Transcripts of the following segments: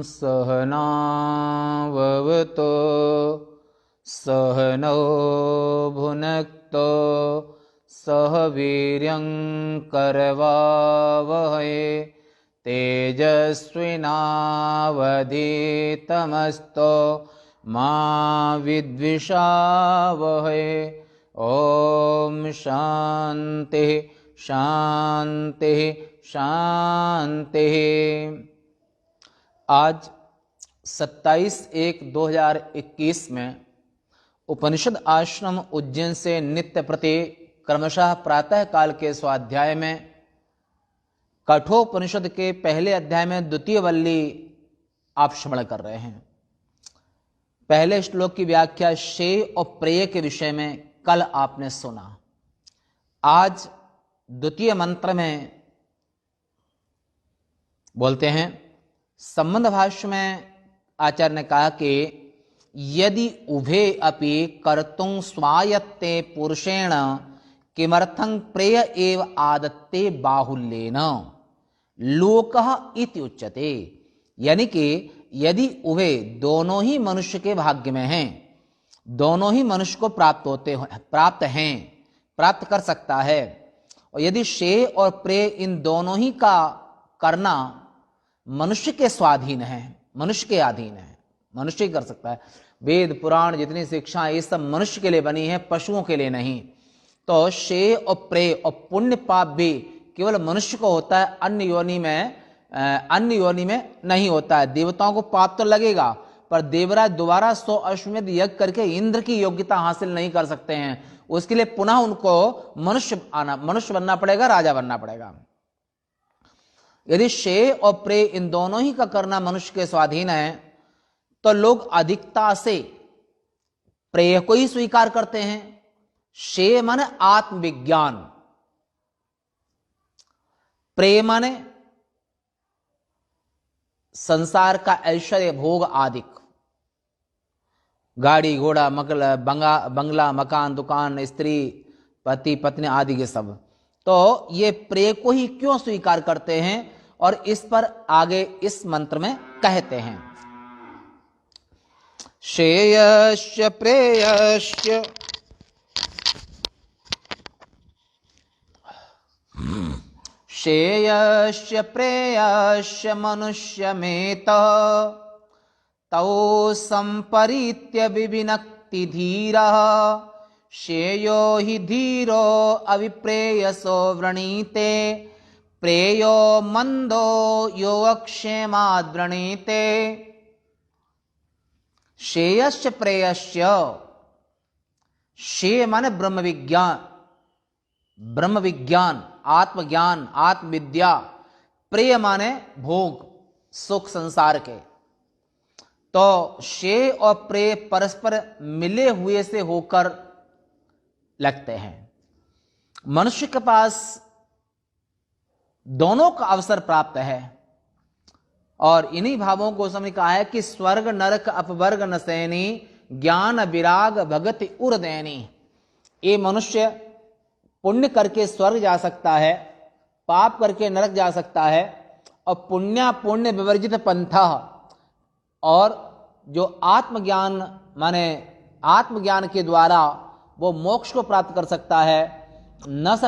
सहनाववतु सहनौ भुनक्तु सह वीर्यं करवावहै तेजस्विनावधीतमस्तु मा विद्विषावहै। ओम शांति शांति शांति। आज 27/1/2021 में उपनिषद आश्रम उज्जैन से नित्य प्रति क्रमशः प्रातः काल के स्वाध्याय में कठोपनिषद के पहले अध्याय में द्वितीय वल्ली आप श्रवण कर रहे हैं। पहले श्लोक की व्याख्या श्रेय और प्रेय के विषय में कल आपने सुना। आज द्वितीय मंत्र में बोलते हैं, संबंध भाष्य में आचार्य ने कहा कि यदि उभे अपि कर्तुं स्वायत्ते पुरुषेण किमर्थं प्रेय एव आदत्ते बाहुल्येन लोकः इति उच्यते। यानी कि यदि उभे दोनों ही मनुष्य के भाग्य में हैं, दोनों ही मनुष्य को प्राप्त कर सकता है, और यदि श्रेय और प्रेय इन दोनों ही का करना मनुष्य के स्वाधीन है, मनुष्य के अधीन है, मनुष्य ही कर सकता है। वेद पुराण जितनी शिक्षा ये सब मनुष्य के लिए बनी है, पशुओं के लिए नहीं। तो श्रेय और प्रेय और पुण्य पाप भी केवल मनुष्य को होता है, अन्य योनि में नहीं होता है। देवताओं को पाप तो लगेगा, पर देवराज दोबारा 100 अश्वमेध यज्ञ करके इंद्र की योग्यता हासिल नहीं कर सकते हैं। उसके लिए पुनः उनको मनुष्य बनना पड़ेगा, राजा बनना पड़ेगा। यदि श्रेय और प्रेय इन दोनों ही का करना मनुष्य के स्वाधीन है, तो लोग अधिकता से प्रेय को ही स्वीकार करते हैं। श्रेय माने आत्मविज्ञान, प्रेय माने संसार का ऐश्वर्य भोग आदि, गाड़ी घोड़ा बंगला मकान दुकान स्त्री पति पत्नी आदि के सब। तो ये प्रेय को ही क्यों स्वीकार करते हैं, और इस पर आगे इस मंत्र में कहते हैं, श्रेयश्च प्रेयश्च श्रेयश्च प्रेयश्च मनुष्यमेतः तौ संपरीत्य विविनक्ति धीरः श्रेयो हि धीरो अविप्रेयसो वृणीते प्रेयो मंदो योगक्षेमाद् वृणीते। श्रेयश्च प्रेयश्च, श्रेय माने ब्रह्म विज्ञान आत्मज्ञान आत्मविद्या, प्रेय माने भोग सुख संसार के। तो श्रेय और प्रेय परस्पर मिले हुए से होकर लगते हैं। मनुष्य के पास दोनों का अवसर प्राप्त है, और इन्हीं भावों को समझ कहा है कि स्वर्ग नरक अपवर्ग नसैनी ज्ञान विराग भगति उर्दैनी। ये मनुष्य पुण्य करके स्वर्ग जा सकता है, पाप करके नरक जा सकता है, और पुण्य विवर्जित पंथा, और जो आत्मज्ञान माने आत्मज्ञान के द्वारा वो मोक्ष को प्राप्त कर सकता है। न स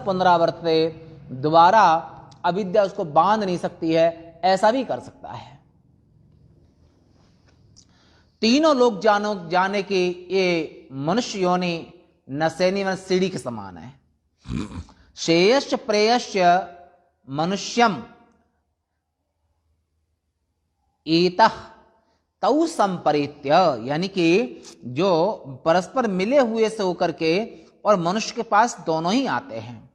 पुनरावर्तते, दोबारा अविद्या उसको बांध नहीं सकती है, ऐसा भी कर सकता है। तीनों लोग जाने की ये मनुष्य योनि नसैनी में सीढ़ी के समान है। श्रेयश्च प्रेयश्च मनुष्यम एतः तौ संपरीत्य, यानी कि जो परस्पर मिले हुए से होकर के और मनुष्य के पास दोनों ही आते हैं,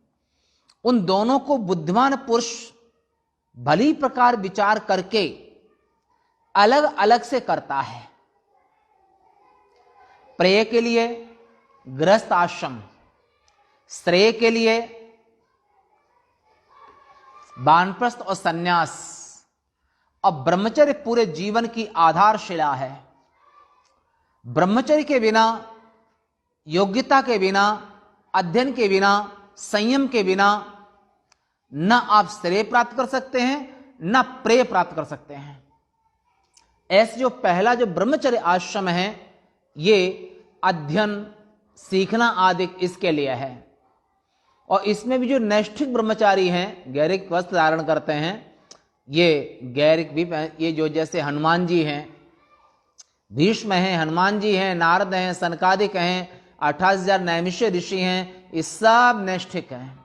उन दोनों को बुद्धिमान पुरुष भली प्रकार विचार करके अलग अलग से करता है। प्रेय के लिए गृहस्थ आश्रम, श्रेय के लिए वानप्रस्थ और सन्यास, और ब्रह्मचर्य पूरे जीवन की आधारशिला है। ब्रह्मचर्य के बिना, योग्यता के बिना, अध्ययन के बिना, संयम के बिना न आप श्रेय प्राप्त कर सकते हैं, न प्रेय प्राप्त कर सकते हैं। ऐसे जो पहला जो ब्रह्मचर्य आश्रम है ये अध्ययन सीखना आदि इसके लिए है, और इसमें भी जो नैष्ठिक ब्रह्मचारी हैं, गैरिक वस्त्र धारण करते हैं, ये गैरिक भी, ये जो जैसे हनुमान जी हैं, भीष्म हैं, हनुमान जी हैं, नारद हैं, सनकादिक हैं, 28,000 नैमिष्य ऋषि हैं, ये सब नैष्ठिक हैं,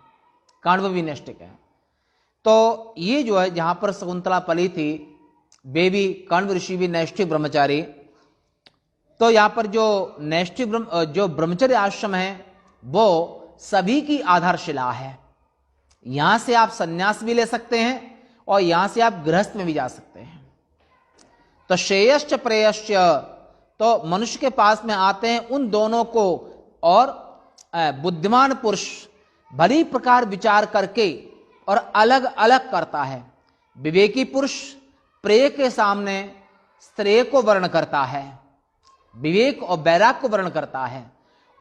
कण्व भी नैष्ठिक है। तो ये जो है जहां पर शकुंतला पली थी, वे भी कण्व ऋषि भी नैष्ठिक ब्रह्मचारी। तो यहां पर जो नैष्ठिक जो ब्रह्मचर्य आश्रम है वो सभी की आधारशिला है। यहां से आप संन्यास भी ले सकते हैं और यहां से आप गृहस्थ में भी जा सकते हैं। तो श्रेयश्च प्रेयश्च, तो मनुष्य के पास में आते हैं उन दोनों को, और बुद्धिमान पुरुष भली प्रकार विचार करके और अलग अलग करता है। विवेकी पुरुष प्रेय के सामने श्रेय को वर्ण करता है, विवेक और वैराग को वर्ण करता है,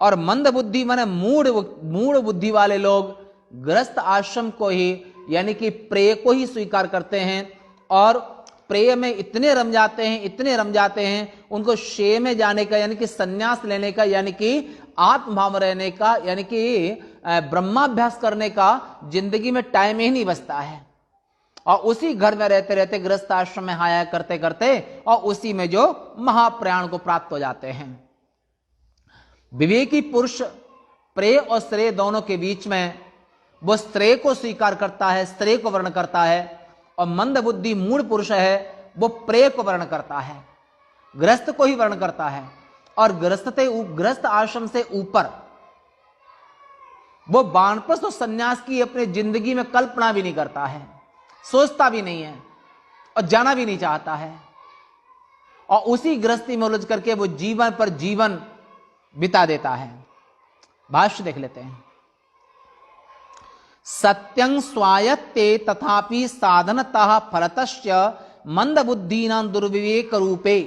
और मंद बुद्धि माने मूढ़ बुद्धि वाले लोग गृहस्थ आश्रम को ही यानी कि प्रेय को ही स्वीकार करते हैं, और प्रेय में इतने रम जाते हैं उनको शेय में जाने का यानी कि संन्यास लेने का, यानी कि आत्मभाव रहने का, यानी कि ब्रह्माभ्यास करने का जिंदगी में टाइम ही नहीं बचता है, और उसी घर में रहते रहते गृहस्थ आश्रम में हाया करते करते और उसी में जो महाप्रयाण को प्राप्त हो जाते हैं। विवेकी पुरुष प्रेय और श्रेय दोनों के बीच में वो श्रेय को स्वीकार करता है, श्रेय को वर्ण करता है, और मंद बुद्धि मूढ़ पुरुष है वो प्रेय को वर्ण करता है, गृहस्थ को ही वर्ण करता है, और गृहस्थ आश्रम से ऊपर वो वानप्रस्थ और सन्यास की अपनी जिंदगी में कल्पना भी नहीं करता है, सोचता भी नहीं है और जाना भी नहीं चाहता है, और उसी गृहस्थी में उलझ करके वो जीवन पर जीवन बिता देता है। भाष्य देख लेते हैं। सत्यं स्वायत्ते तथापि साधनतः फलतश्च मंद बुद्धीनां दुर्विवेक रूपे,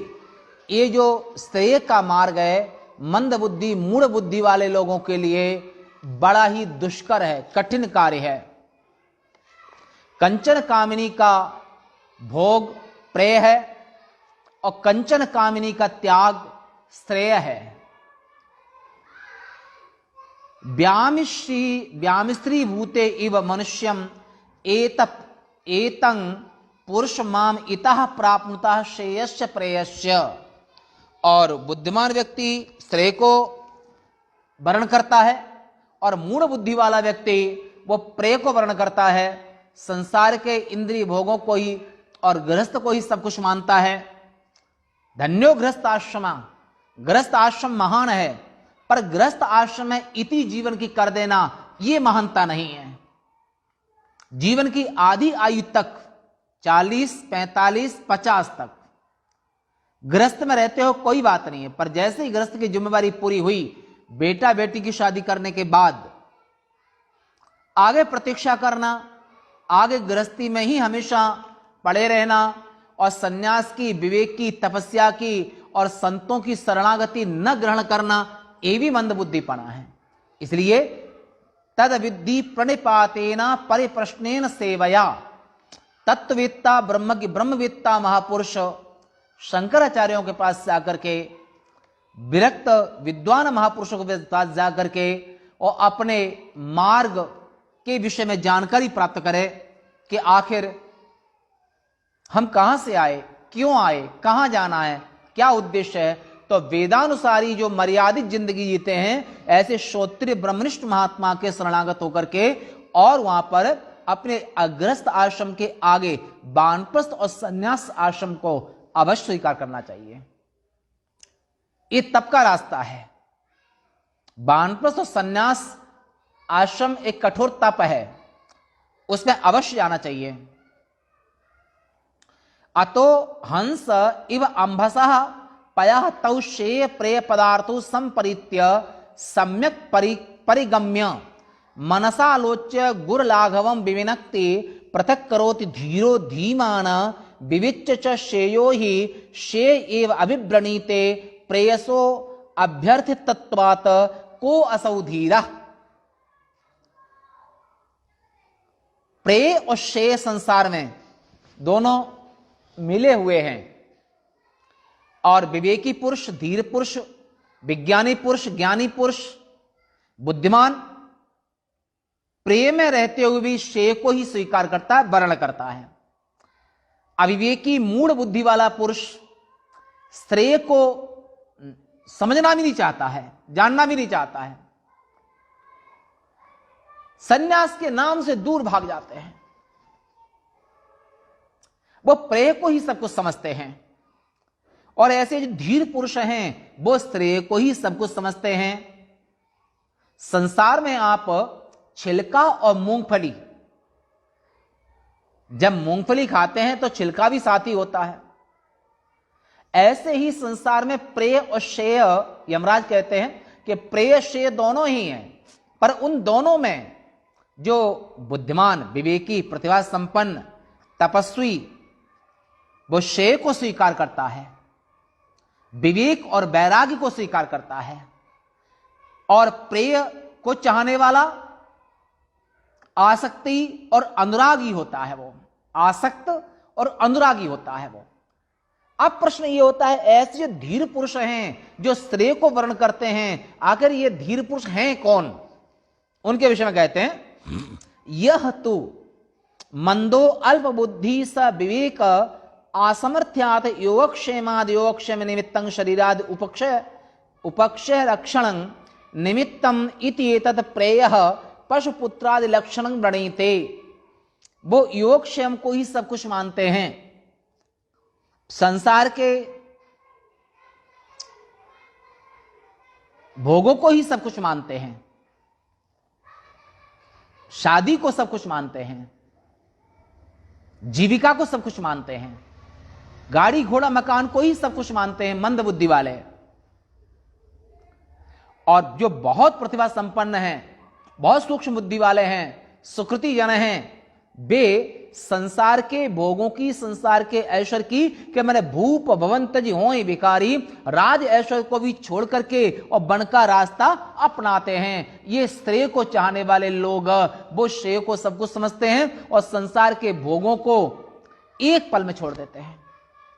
ये जो श्रेय का मार्ग है मंद बुद्धि मूढ़ बुद्धि वाले लोगों के लिए बड़ा ही दुष्कर है, कठिन कार्य है। कंचन कामिनी का भोग प्रेय है और कंचन कामिनी का त्याग श्रेय है। व्यामिश्री भूते इव मनुष्यम एतं पुरुष माम इतः प्राप्नुतः श्रेयश्च प्रेयश्च, और बुद्धिमान व्यक्ति श्रेय को वर्ण करता है और मूढ़ बुद्धि वाला व्यक्ति वो प्रेय को वर्ण करता है, संसार के इंद्रिय भोगों को ही और गृहस्थ को ही सब कुछ मानता है। धन्यो गृहस्थ आश्रमा, गृहस्थ आश्रम महान है, पर गृहस्थ आश्रम में इति जीवन की कर देना ये महानता नहीं है। जीवन की आधी आयु तक 40, 45, 50 तक गृहस्थ में रहते हो कोई बात नहीं है, पर जैसे ही गृहस्थ की जिम्मेवारी पूरी हुई, बेटा बेटी की शादी करने के बाद आगे प्रतीक्षा करना, आगे गृहस्थी में ही हमेशा पड़े रहना, और सन्यास की, विवेक की, तपस्या की और संतों की शरणागति न ग्रहण करना, ये भी मंदबुद्धिपना है। इसलिए तद विद्धि प्रणिपातेना परिप्रश्नेन सेवया, तत्ववेत्ता ब्रह्मवेत्ता महापुरुष शंकराचार्यों के पास जाकर के, विरक्त विद्वान महापुरुषों के पास जाकर के और अपने मार्ग के विषय में जानकारी प्राप्त करे कि आखिर हम कहां से आए, क्यों आए, कहां जाना है, क्या उद्देश्य है। तो वेदानुसारी जो मर्यादित जिंदगी जीते हैं, ऐसे श्रोत्रिय ब्रह्मनिष्ठ महात्मा के शरणागत होकर के और वहां पर अपने अग्रस्त आश्रम के आगे वानप्रस्थ और संन्यास आश्रम को अवश्य स्वीकार करना चाहिए। ये तप का रास्ता है। वानप्रस्थ और संन्यास आश्रम एक कठोर तप है, उसमें अवश्य जाना चाहिए। अतो हंस इव अंभसः पयः तौ श्रेय प्रेय पदार्थो संपरित्य सम्यक परिगम्य मनसालोच्य गुरुलाघवं विविनक्ति पृथक् करोति धीरो धीमान विविच्य च श्रेयो हि श्रेय एव अभिव्रणीते प्रेयसो अभ्यर्थितत्वात् को असौ धीरः। प्रेय और श्रेय संसार में दोनों मिले हुए हैं। और विवेकी पुरुष, धीर पुरुष, विज्ञानी पुरुष, ज्ञानी पुरुष, बुद्धिमान प्रेम में रहते हुए भी श्रेय को ही स्वीकार करता है, वर्ण करता है। अविवेकी मूढ़ बुद्धि वाला पुरुष श्रेय को समझना भी नहीं चाहता है, जानना भी नहीं चाहता है, सन्यास के नाम से दूर भाग जाते हैं। वो प्रेय को ही सब कुछ समझते हैं। और ऐसे जो धीर पुरुष हैं वो श्रेय को ही सब कुछ समझते हैं। संसार में आप छिलका और मूंगफली, जब मूंगफली खाते हैं तो छिलका भी साथ ही होता है। ऐसे ही संसार में प्रेय और श्रेय, यमराज कहते हैं कि प्रेय श्रेय दोनों ही हैं, पर उन दोनों में जो बुद्धिमान, विवेकी, प्रतिभा संपन्न, तपस्वी, वो श्रेय को स्वीकार करता है, विवेक और वैराग्य को स्वीकार करता है। और प्रेय को चाहने वाला आसक्ति और अनुरागी होता है, वो आसक्त और अनुरागी होता है वो। अब प्रश्न ये होता है, ऐसे जो धीर पुरुष हैं जो श्रेय को वर्ण करते हैं, आखिर ये धीर पुरुष हैं कौन? उनके विषय में कहते हैं, यह तो मंदो अल्प बुद्धि स विवेक असमर्थ्यात योगक्षेमाद योगक्षेम निमित्तं शरीराद उपक्षय रक्षणं निमित्तम इति एतत् प्रेयः पशुपुत्रादि लक्षणं वृणीते। वो योगक्षेम को ही सब कुछ मानते हैं, संसार के भोगों को ही सब कुछ मानते हैं, शादी को सब कुछ मानते हैं, जीविका को सब कुछ मानते हैं, गाड़ी घोड़ा मकान को ही सब कुछ मानते हैं मंद बुद्धि वाले। और जो बहुत प्रतिभा संपन्न हैं, बहुत सूक्ष्म बुद्धि वाले हैं, सुकृति जन हैं, वे संसार के भोगों की, संसार के ऐश्वर्य की, कि मैंने भूप भवन तज होय भिखारी, राज ऐश्वर्य को भी छोड़ करके और वन का रास्ता अपनाते हैं। ये श्रेय को चाहने वाले लोग, वो श्रेय को सब कुछ समझते हैं और संसार के भोगों को एक पल में छोड़ देते हैं।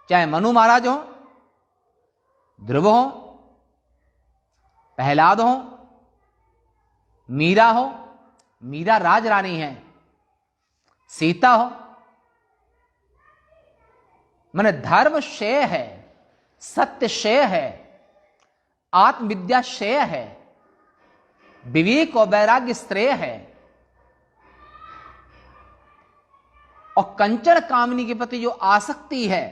चाहे मनु महाराज हो, ध्रुव हो, प्रहलाद हो, मीरा हो, मीरा राज रानी है, सीता हो, माने धर्म श्रेय है, सत्य श्रेय है, आत्मविद्या श्रेय है, विवेक और वैराग्य श्रेय है, और कंचन कामिनी के प्रति जो आसक्ति है,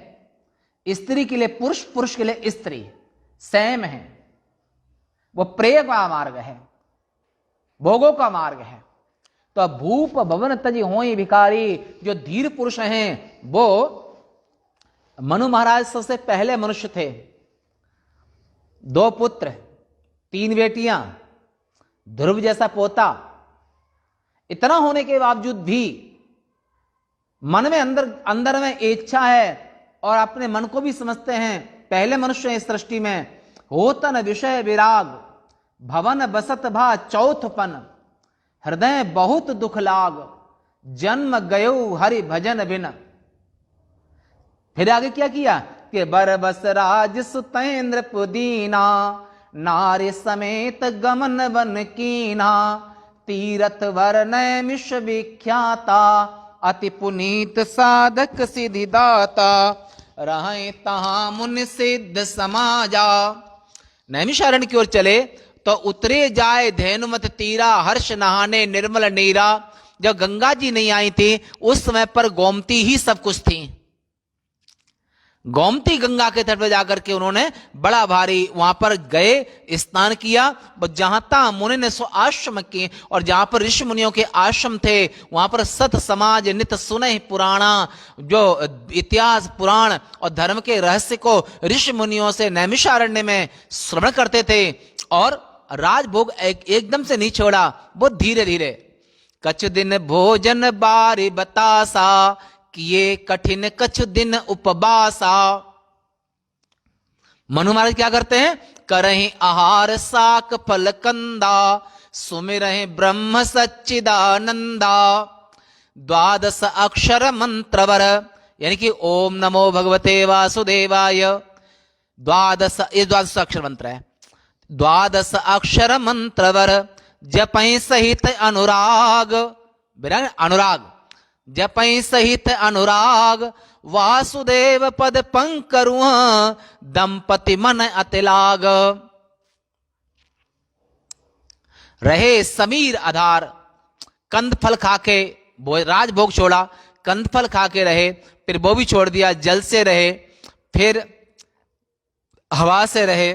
स्त्री के लिए पुरुष, पुरुष के लिए स्त्री सेम है, वो प्रेय का मार्ग है, भोगों का मार्ग है। तो भूप भवन तज होय भिखारी, जो धीर पुरुष हैं, वो मनु महाराज सबसे पहले मनुष्य थे। 2 पुत्र, 3 बेटियां, ध्रुव जैसा पोता, इतना होने के बावजूद भी मन में अंदर में इच्छा है और अपने मन को भी समझते हैं, पहले मनुष्य इस सृष्टि में, होतन विषय विराग भवन बसत भा चौथपन, हृदय बहुत दुख लाग जन्म गयो हरि भजन बिन। फिर आगे क्या किया कि बरबस राज सुतेंद्र पुदीना, नारी समेत गमन बन कीना, तीरथ वर्णय विश्व विख्याता, अति पुनीत साधक सिद्धिदाता, रहे तहां मुनि सिद्ध समाजा। नैमिषारण्य की ओर चले तो उतरे जाए धेनुमत तीरा, हर्ष नहाने निर्मल नीरा। जब गंगा जी नहीं आई थी उस समय पर गोमती ही सब कुछ थी। गोमती गंगा के तट पर जाकर के उन्होंने बड़ा भारी वहां पर गए, स्नान किया। जहां तहां मुनि ने सो आश्रम किए, और जहां पर ऋषि मुनियों के आश्रम थे वहां पर सत समाज नित सुने पुराणा, जो इतिहास पुराण और धर्म के रहस्य को ऋषि मुनियों से नैमिषारण्य में श्रवण करते थे। और राजभोग एकदम से नहीं छोड़ा, वो धीरे धीरे। कछ दिन भोजन बारी बतासा, किए कठिन कछ दिन उपवासा। मनु महाराज क्या करते हैं, करहीं आहार साक फल कंदा, सुमिरहि ब्रह्म सच्चिदानंदा, द्वादश अक्षर मंत्रवर, यानी कि ओम नमो भगवते वासुदेवाय, द्वादश, ये 12 अक्षर मंत्र है। 12 अक्षर मंत्रवर जपै सहित अनुराग, अनुराग, जपै सहित अनुराग, वासुदेव पद पंकरु दंपति मन अतिलाग। रहे समीर आधार, कंद फल खाके, राजभोग छोड़ा, कंद फल खाके रहे, फिर वो भी छोड़ दिया, जल से रहे, फिर हवा से रहे,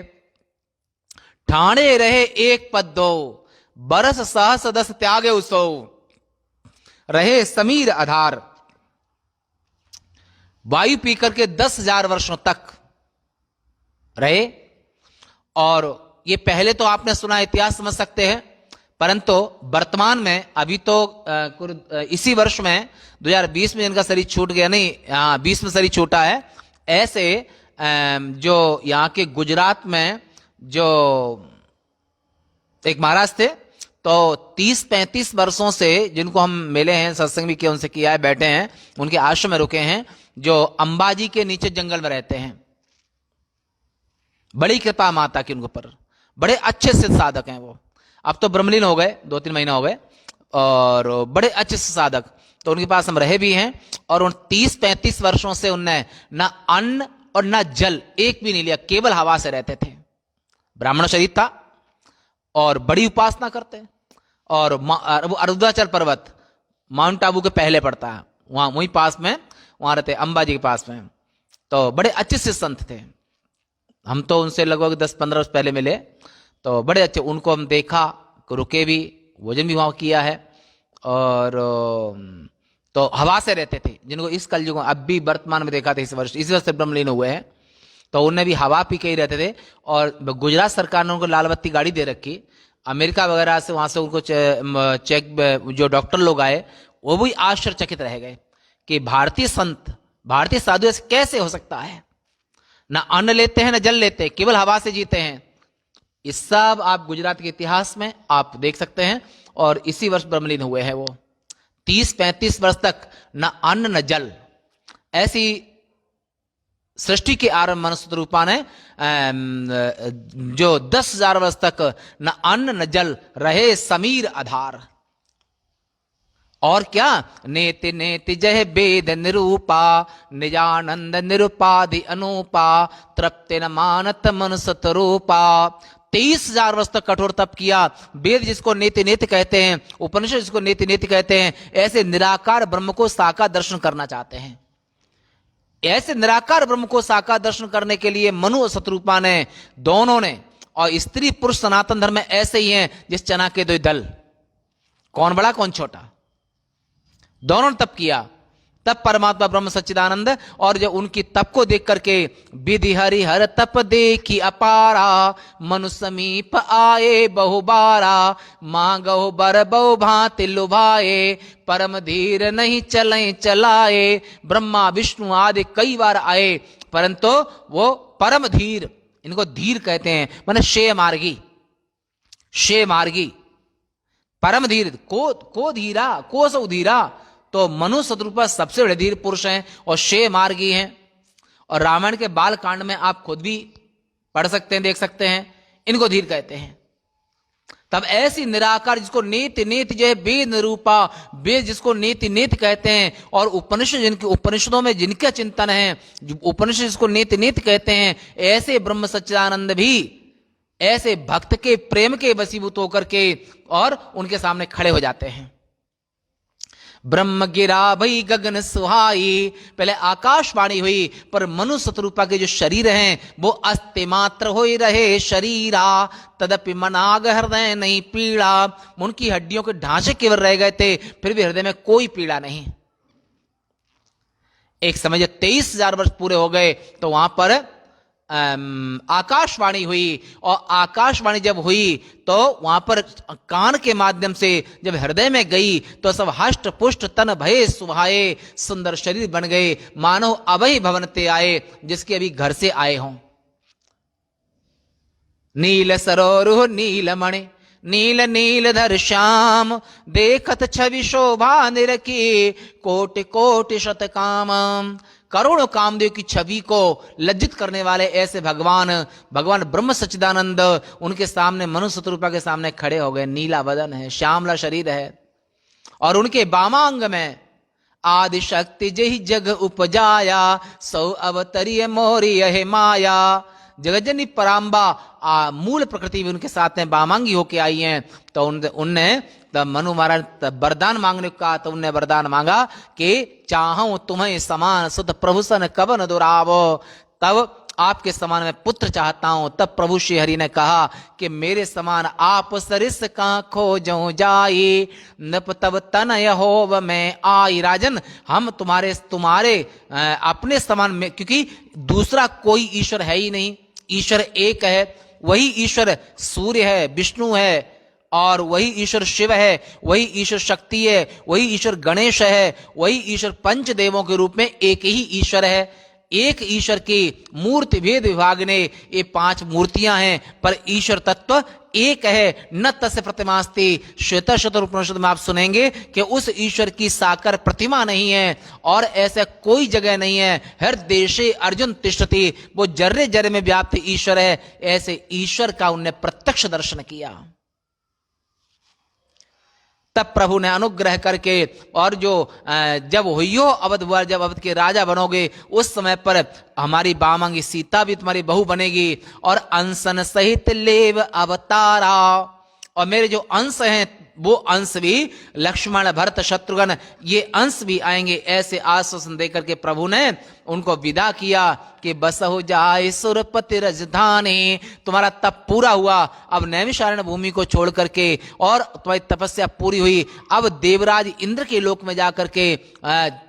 ठाणे रहे एक पद दो, बरस सहस दस त्यागे उसो। रहे समीर आधार, वायु पी करके 10,000 वर्षों तक रहे। और ये पहले तो आपने सुना, इतिहास समझ सकते हैं, परंतु वर्तमान में अभी तो इसी वर्ष में 2020 में इनका शरीर छूट गया, नहीं 20 में शरीर छूटा है। ऐसे जो यहाँ के गुजरात में जो एक महाराज थे, तो 30-35 वर्षों से जिनको हम मिले हैं, सत्संग भी किया, उनसे किया है, बैठे हैं, उनके आश्रम में रुके हैं, जो अंबाजी के नीचे जंगल में रहते हैं। बड़ी कृपा माता की उनके ऊपर, बड़े अच्छे से साधक हैं वो। अब तो ब्रह्मलीन हो गए, 2-3 महीने हो गए, और बड़े अच्छे से साधक। तो उनके पास हम रहे भी हैं, और उन 30-35 वर्षों से उनने ना अन्न और ना जल एक भी नहीं लिया, केवल हवा से रहते थे। ब्राह्मण शरीर था और बड़ी उपासना करते। और अरुणाचल पर्वत माउंट आबू के पहले पड़ता है, वहां वहीं पास में, वहां रहते, अंबाजी के पास में। तो बड़े अच्छे से संत थे। हम तो उनसे लगभग 10-15 वर्ष पहले मिले, तो बड़े अच्छे, उनको हम देखा, रुके भी, भोजन भी वहां किया है। और तो हवा से रहते थे, जिनको इस कलयुग में अब भी वर्तमान में देखा था, इस वर्ष से ब्रह्मलीन हुए हैं, तो उनने भी हवा पी के ही रहते थे। और गुजरात सरकार ने उनको लाल बत्ती गाड़ी दे रखी। अमेरिका वगैरह से, वहां से उनको चेक जो डॉक्टर लोग आए, वो भी आश्चर्यचकित रह गए कि भारतीय संत, भारतीय साधु ऐसे कैसे हो सकता है, ना अन्न लेते हैं ना जल लेते हैं, केवल हवा से जीते हैं। ये सब आप गुजरात के इतिहास में आप देख सकते हैं। और इसी वर्ष ब्रह्मलीन हुए हैं वो। 30-35 वर्ष तक न अन्न न जल, ऐसी सृष्टि के आरंभ मनुष्य रूपा ने जो 10,000 वर्ष तक न अन्न न जल रहे समीर आधार। और क्या, नेति नेति जय वेद निरूपा, निजानंद निरुपाधि अनूपा, तृप्ति न मानत मनुष्य रूपा। 23,000 वर्ष तक कठोर तप किया। वेद जिसको नेति नेति कहते हैं, उपनिषद जिसको नेति नेति कहते हैं, ऐसे निराकार ब्रह्म को साकार दर्शन करना चाहते हैं। ऐसे निराकार ब्रह्म को साकार दर्शन करने के लिए मनु और शत्रुपा ने, दोनों ने, और स्त्री पुरुष सनातन धर्म में ऐसे ही हैं जिस चना के दो दल, कौन बड़ा कौन छोटा, दोनों ने तप किया। तब परमात्मा ब्रह्म सच्चिदानंद, और जब उनकी तप को देख करके, विधि हरि हर तप देखी अपारा, मनु समीप आए बहुबारा, मांगो बर बहु भांति लुभाए, परम धीर नहीं चले चलाए। ब्रह्मा विष्णु आदि कई बार आए, परंतु वो परम धीर, इनको धीर कहते हैं, माने शे मार्गी, शे मार्गी, परम धीर, को धीरा, को सौ धीरा। तो मनु शत्रुपा सबसे बड़े धीर पुरुष हैं और शे मार्गी हैं। और रामायण के बाल कांड में आप खुद भी पढ़ सकते हैं, देख सकते हैं, इनको धीर कहते हैं। तब ऐसी निराकार जिसको नेति नेति जो है वेद निरूपा, वेद जिसको नेति नेति कहते हैं, और उपनिषद जिनके, उपनिषदों में जिनका चिंतन है, उपनिषद जिसको नेति नेति कहते हैं, ऐसे ब्रह्म सच्चिदानंद भी ऐसे भक्त के प्रेम के वशीभूत होकर के और उनके सामने खड़े हो जाते हैं। ब्रह्म गिरा भई गगन सुहाई, पहले आकाशवाणी हुई, पर मनु शत्रुपा के जो शरीर हैं वो अस्ति मात्र हो रहे शरीरा, तदपि मनाग हृदय नहीं पीड़ा। उनकी हड्डियों के ढांचे केवल रह गए थे, फिर भी हृदय में कोई पीड़ा नहीं। एक समय 23,000 वर्ष पूरे हो गए तो वहां पर आकाशवाणी हुई, और आकाशवाणी जब हुई तो वहां पर कान के माध्यम से जब हृदय में गई तो सब हष्ट पुष्ट तन भये सुभाए, सुंदर शरीर बन गए, मानो अभय भवनते आए, जिसके अभी घर से आए हों। नील सरोरुह नीलमणि नील नीलधर श्याम, देखत छवि शोभा निरखी, कोटि कोटि शत काम। करोड़ों कामदेव की छवि को लज्जित करने वाले ऐसे भगवान ब्रह्म सच्चिदानंद उनके सामने मनुष्य स्वरूपा के सामने खड़े हो गए। नीला बदन है, श्यामला शरीर है, और उनके बामांग में आदि शक्ति जहि जग उपजाया, सौ अवतरिय मोरी यह माया। जगज्जनी पराम्बा मूल प्रकृति भी उनके साथ में बामांगी होके आई हैं। तो उनने तब मनु महाराज वरदान मांगने को कहा, तो उनने वरदान मांगा कि चाहूं तुम्हें समान सुत प्रभु सन कवन दुरावो। तब आपके समान मैं पुत्र चाहता हूं। तब प्रभु श्री हरि ने कहा कि मेरे समान आप सरिस का खोजो जाई, नप तब तनय होव मैं आई। राजन, हम तुम्हारे अपने समान में, क्योंकि दूसरा कोई ईश्वर है ही नहीं, ईश्वर एक है। वही ईश्वर सूर्य है, विष्णु है, और वही ईश्वर शिव है, वही ईश्वर शक्ति है, वही ईश्वर गणेश है, वही ईश्वर पंच देवों के रूप में एक ही ईश्वर है। एक ईश्वर की मूर्ति भेद विभाग ने ये 5 मूर्तियां हैं, पर ईश्वर तत्व एक है। न तस्य प्रतिमास्ति, श्वेत शतर उपनिषद में आप सुनेंगे कि उस ईश्वर की साकार प्रतिमा नहीं है, और ऐसा कोई जगह नहीं है। हर देशे अर्जुन तिष्ठति, वो जर्रे जर्रे में व्याप्त ईश्वर है। ऐसे ईश्वर का उनने प्रत्यक्ष दर्शन किया। तब प्रभु ने अनुग्रह करके, और जो जब हुइयो अवध हुआ, जब अवध के राजा बनोगे, उस समय पर हमारी बामांगी सीता भी तुम्हारी बहू बनेगी, और अंसन सहित लेव अवतारा। और मेरे जो अंश हैं वो अंश भी लक्ष्मण भरत शत्रुघ्न ये अंश भी आएंगे। ऐसे आश्वासन देकर के प्रभु ने उनको विदा किया कि बस हो जाए सुरपति राजधानी। तुम्हारा तप पूरा हुआ, अब नैमिषारण्य भूमि को छोड़ करके, और तुम्हारी तपस्या पूरी हुई, अब देवराज इंद्र के लोक में जाकर के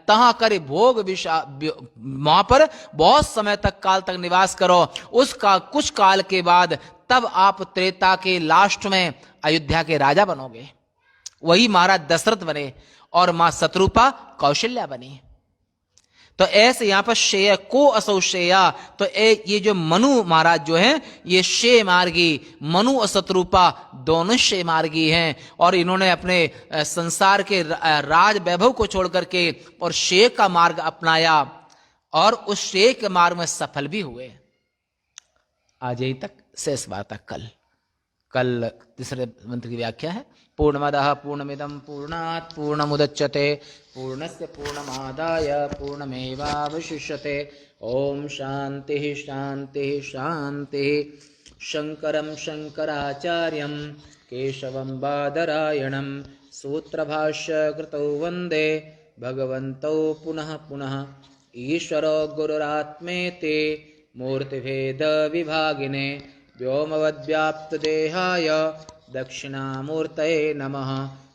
तहाँ करे भोग वहां पर बहुत समय तक काल तक निवास करो। उसका कुछ काल के बाद तब आप त्रेता के लास्ट में अयोध्या के राजा बनोगे। वही महाराज दशरथ बने, और मां शत्रुपा कौशल्या बनी। तो ऐसे यहां पर श्रेय को असौ श्रेया, तो ये जो मनु महाराज जो हैं ये श्रेय मार्गी, मनु और शत्रुपा दोनों श्रेय मार्गी हैं। और इन्होंने अपने संसार के राज वैभव को छोड़ करके और श्रेय का मार्ग अपनाया, और उस श्रेय के मार्ग में सफल भी हुए। आज यही तक, शेष बात कल तीसरे मंत्र की व्याख्या है। पूर्णमदः पूर्णमिदं पूर्णात् पूर्णमुदच्यते पूर्णस्य पूर्णमादाय पूर्णमेवावशिष्यते। ओम शांति शांति शांति। शंकरं शंकराचार्यं केशवं बादरायणं सूत्रभाष्य कृतौ वंदे भगवन्तौ पुनः पुनः। ईश्वरो गुरुरात्मेति मूर्तिभेद विभागिने व्योमवद्व्याप्तदेहाय दक्षिणामूर्तये नमः।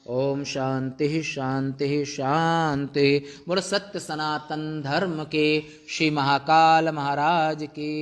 ओम शांति शांति शांति। बोलो सत्य सनातन धर्म के श्री महाकाल महाराज की